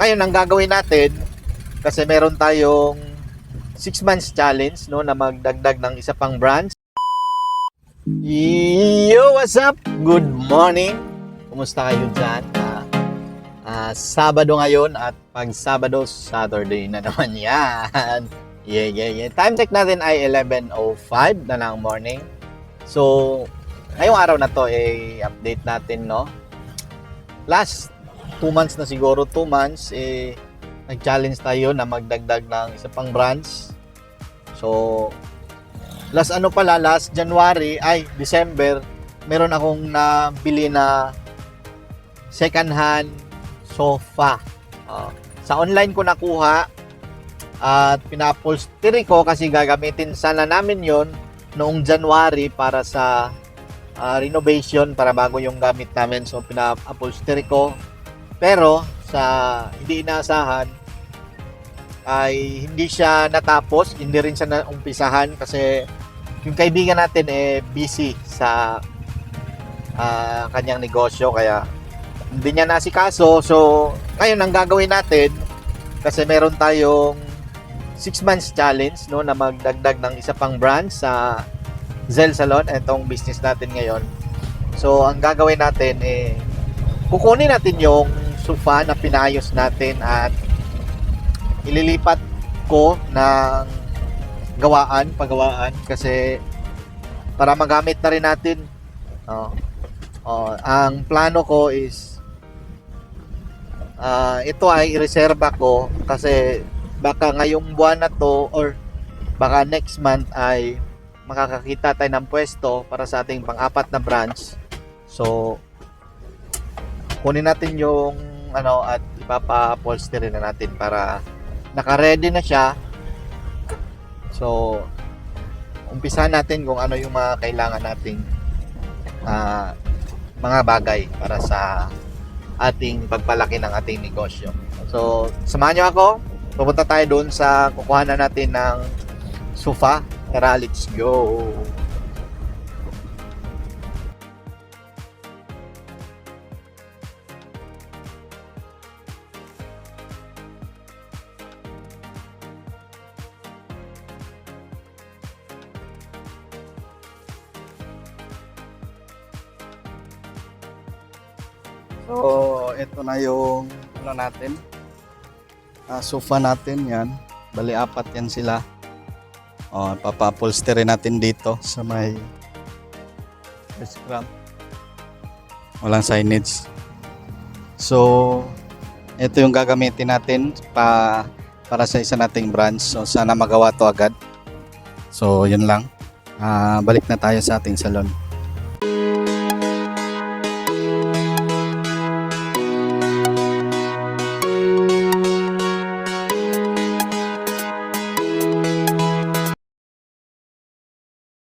ngayon ang gagawin natin, kasi meron tayong 6 months challenge, no, na magdagdag ng isa pang branch. Yo, what's up? Good morning. Kumusta kayo dyan? Sabado ngayon at pag Sabado, Saturday na naman yan. Yeah. Time check natin ay 11:05 na ng morning. So, ngayong araw na to, update natin, no? Last 2 months na siguro, 2 months, nag-challenge tayo na magdagdag ng isa pang branch. So, last January, December, meron akong nabili na second hand sofa. Sa online ko nakuha at pina-upholstery ko kasi gagamitin sana namin yon noong January para sa renovation, para bago yung gamit namin. So, pina-upholstery ko. Pero, sa hindi inaasahan, ay hindi siya natapos, hindi rin siya naumpisahan kasi yung kaibigan natin busy sa kanyang negosyo, kaya hindi niya nasikaso. So ngayon ang gagawin natin, kasi meron tayong 6 months challenge, no, na magdagdag ng isa pang branch sa Zell Salon, itong business natin ngayon. So ang gagawin natin, kukunin natin yung sofa na pinayos natin at ililipat ko ng pagawaan kasi para magamit na rin natin. Ang plano ko is ito ay ireserba ko kasi baka ngayong buwan na to or baka next month ay makakakita tayo ng pwesto para sa ating pang-apat na branch. So kunin natin yung at ipapa-upholstery na natin para naka-ready na siya. So umpisahan natin kung ano yung mga kailangan nating mga bagay para sa ating pagpalaki ng ating negosyo. So samahan nyo ako, pupunta tayo doon sa kukuhanan natin ng sofa. Tara, let's go. So, ito na yung natin. Sofa natin yan. Bali, 4 yan sila. Papa-upholstery natin dito sa may scrum. Walang signage. So, ito yung gagamitin natin para sa isa nating branch. So, sana magawa to agad. So, yun lang. Balik na tayo sa ating salon.